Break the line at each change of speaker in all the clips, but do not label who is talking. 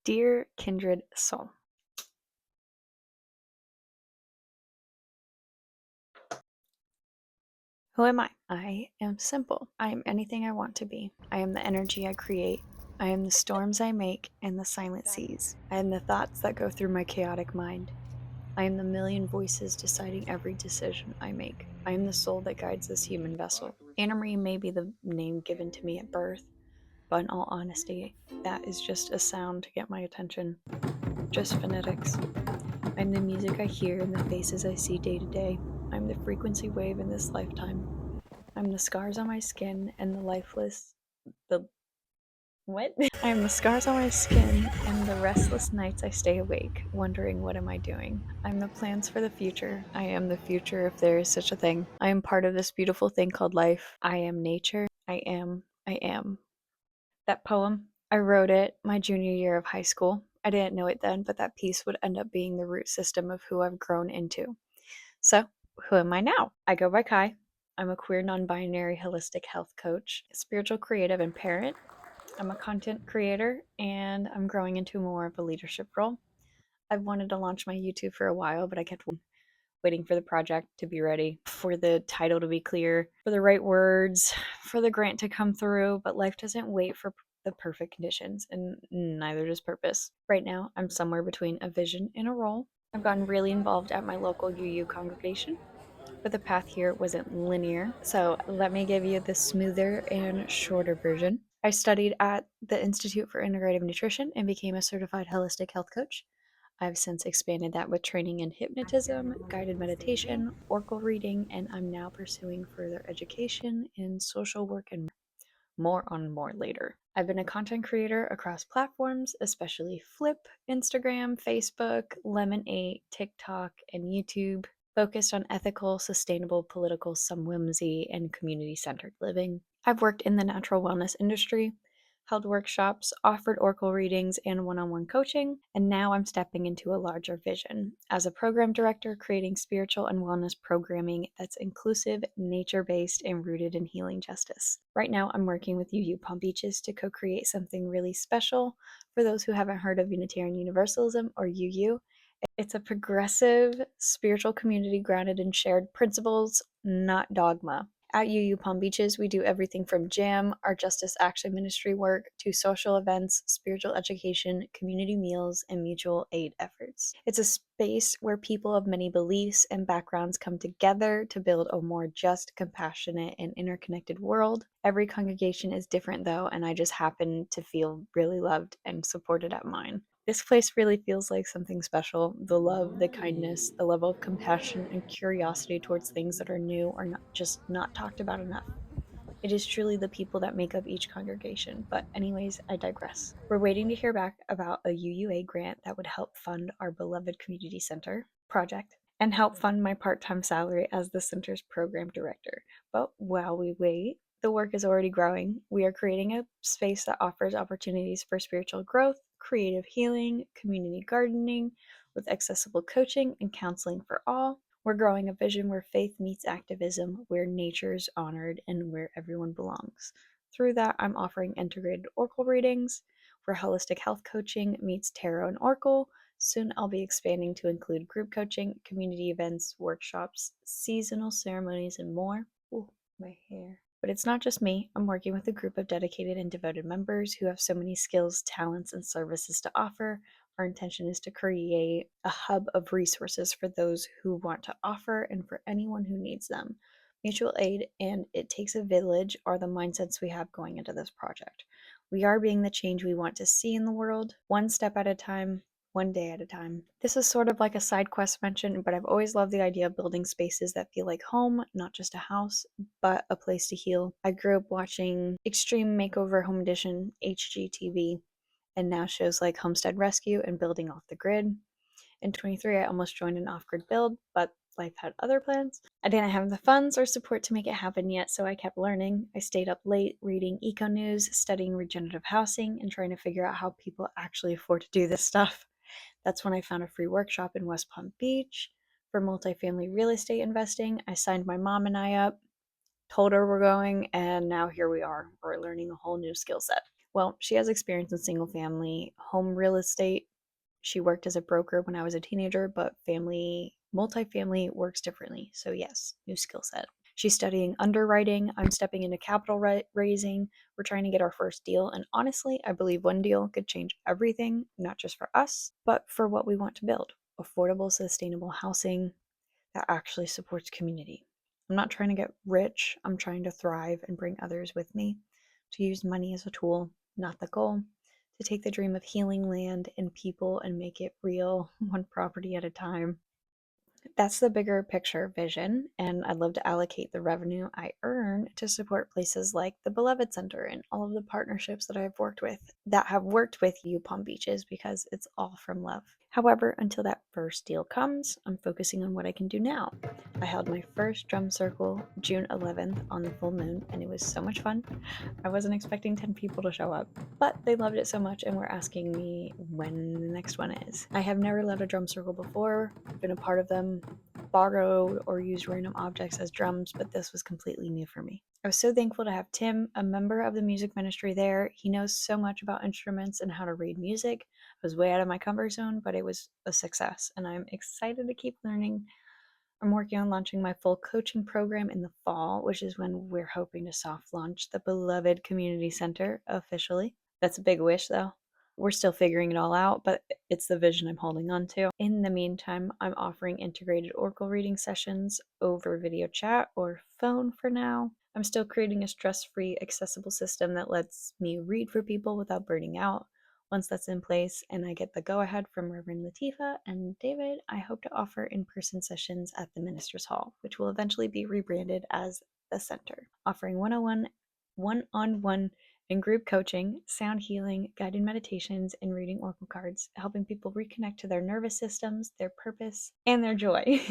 Dear Kindred Soul, who am I? I am simple. I am anything I want to be. I am the energy I create. I am the storms I make and the silent seas. I am the thoughts that go through my chaotic mind. I am the million voices deciding every decision I make. I am the soul that guides this human vessel. Anna Marie may be the name given to me at birth, but in all honesty, that is just a sound to get my attention. Just phonetics. I'm the music I hear and the faces I see day to day. I'm the frequency wave in this lifetime. I'm the scars on my skin and the what? I am the scars on my skin and the restless nights I stay awake, wondering what am I doing. I'm the plans for the future. I am the future if there is such a thing. I am part of this beautiful thing called life. I am nature. I am. That poem, I wrote it my junior year of high school. I didn't know it then, but that piece would end up being the root system of who I've grown into. So, who am I now? I go by Kai. I'm a queer, non binary, holistic health coach, spiritual creative, and parent. I'm a content creator, and I'm growing into more of a leadership role. I've wanted to launch my YouTube for a while, but I kept waiting for the project to be ready, for the title to be clear, for the right words, for the grant to come through. But life doesn't wait for the perfect conditions, and neither does purpose. Right now, I'm somewhere between a vision and a role. I've gotten really involved at my local UU congregation, but the path here wasn't linear. So let me give you the smoother and shorter version. I studied at the Institute for Integrative Nutrition and became a certified holistic health coach. I've since expanded that with training in hypnotism, guided meditation, oracle reading, and I'm now pursuing further education in social work and more on more later. I've been a content creator across platforms, especially Flip, Instagram, Facebook, Lemon8, TikTok, and YouTube, focused on ethical, sustainable, political, some whimsy, and community centered living. I've worked in the natural wellness industry, held workshops, offered oracle readings and one on one coaching, and now I'm stepping into a larger vision as a program director, creating spiritual and wellness programming that's inclusive, nature based, and rooted in healing justice. Right now, I'm working with UU Palm Beaches to co create something really special for those who haven't heard of Unitarian Universalism or UU. It's a progressive spiritual community grounded in shared principles, not dogma. At UU Palm Beaches, we do everything from jam, our justice action ministry work, to social events, spiritual education, community meals, and mutual aid efforts. It's a space where people of many beliefs and backgrounds come together to build a more just, compassionate, and interconnected world. Every congregation is different, though, and I just happen to feel really loved and supported at mine. This place really feels like something special. The love, the kindness, the level of compassion and curiosity towards things that are new or not talked about enough. It is truly the people that make up each congregation. But, anyways, I digress. We're waiting to hear back about a UUA grant that would help fund our beloved community center project and help fund my part time salary as the center's program director. But while we wait, the work is already growing. We are creating a space that offers opportunities for spiritual growth, creative healing, community gardening, with accessible coaching and counseling for all. We're growing a vision where faith meets activism, where nature is honored, and where everyone belongs. Through that, I'm offering integrated oracle readings, where holistic health coaching meets tarot and oracle. Soon I'll be expanding to include group coaching, community events, workshops, seasonal ceremonies, and more. Ooh, my hair. But it's not just me. I'm working with a group of dedicated and devoted members who have so many skills, talents, and services to offer. Our intention is to create a hub of resources for those who want to offer and for anyone who needs them. Mutual aid and it takes a village are the mindsets we have going into this project. We are being the change we want to see in the world, one step at a time, one day at a time. This is sort of like a side quest mention, but I've always loved the idea of building spaces that feel like home, not just a house, but a place to heal. I grew up watching Extreme Makeover Home Edition HGTV, and now shows like Homestead Rescue and Building Off the Grid. In 23, I almost joined an off-grid build, but life had other plans. I didn't have the funds or support to make it happen yet, so I kept learning. I stayed up late reading eco news, studying regenerative housing, and trying to figure out how people actually afford to do this stuff. That's when I found a free workshop in West Palm Beach for multifamily real estate investing. I signed my mom and I up, told her we're going, and now here we are. We're learning a whole new skill set. Well, she has experience in single family home real estate. She worked as a broker when I was a teenager, but multifamily works differently. So, yes, new skill set. She's studying underwriting. I'm stepping into capital raising. We're trying to get our first deal. And honestly, I believe one deal could change everything, not just for us, but for what we want to build affordable, sustainable housing that actually supports community. I'm not trying to get rich. I'm trying to thrive and bring others with me, to use money as a tool, not the goal, to take the dream of healing land and people and make it real, one property at a time. That's the bigger picture vision, and I'd love to allocate the revenue I earn to support places like the Beloved Center and all of the partnerships that have worked with you Palm Beaches, because it's all from love. However, until that first deal comes, I'm focusing on what I can do now. I held my first drum circle June 11th on the full moon, and it was so much fun. I wasn't expecting 10 people to show up, but they loved it so much and were asking me when the next one is. I have never led a drum circle before, been a part of them, borrowed or used random objects as drums, but this was completely new for me. I was so thankful to have Tim, a member of the music ministry, there. He knows so much about instruments and how to read music. I was way out of my comfort zone, but it was a success, and I'm excited to keep learning. I'm working on launching my full coaching program in the fall, which is when we're hoping to soft launch the Beloved Community Center officially. That's a big wish, though. We're still figuring it all out, but it's the vision I'm holding on to. In the meantime, I'm offering integrated oracle reading sessions over video chat or phone for now. I'm still creating a stress-free, accessible system that lets me read for people without burning out. Once that's in place and I get the go-ahead from Reverend Latifa and David, I hope to offer in-person sessions at the Ministers Hall, which will eventually be rebranded as the Center, offering one-on-one and group coaching, sound healing, guided meditations, and reading oracle cards, helping people reconnect to their nervous systems, their purpose, and their joy.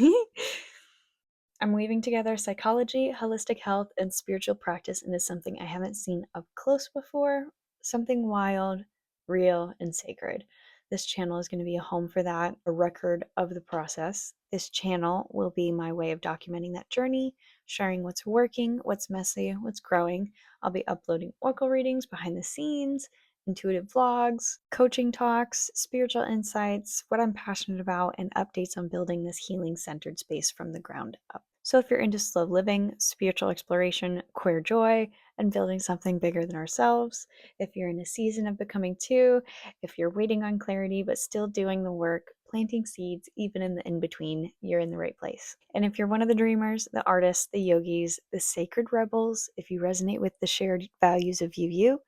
I'm weaving together psychology, holistic health, and spiritual practice into something I haven't seen up close before, something wild, real, and sacred. This channel is going to be a home for that, a record of the process. This channel will be my way of documenting that journey, sharing what's working, what's messy, what's growing. I'll be uploading oracle readings behind the scenes, intuitive vlogs, coaching talks, spiritual insights, what I'm passionate about, and updates on building this healing centered space from the ground up. So if you're into slow living, spiritual exploration, queer joy, and building something bigger than ourselves, if you're in a season of becoming two, if you're waiting on clarity but still doing the work, planting seeds even in the in-between, you're in the right place. And if you're one of the dreamers, the artists, the yogis, the sacred rebels, if you resonate with the shared values of you,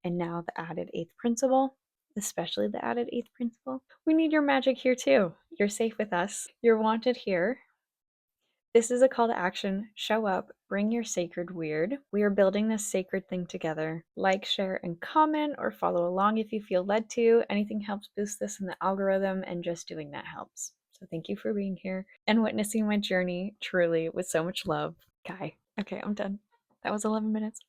and now the added eighth principle, especially the added eighth principle, we need your magic here too. You're safe with us. You're wanted here. This is a call to action. Show up, bring your sacred weird. We are building this sacred thing together. Like, share, and comment, or follow along if you feel led to. Anything helps boost this in the algorithm, and just doing that helps. So thank you for being here and witnessing my journey, truly, with so much love. Kai. Okay, I'm done. That was 11 minutes.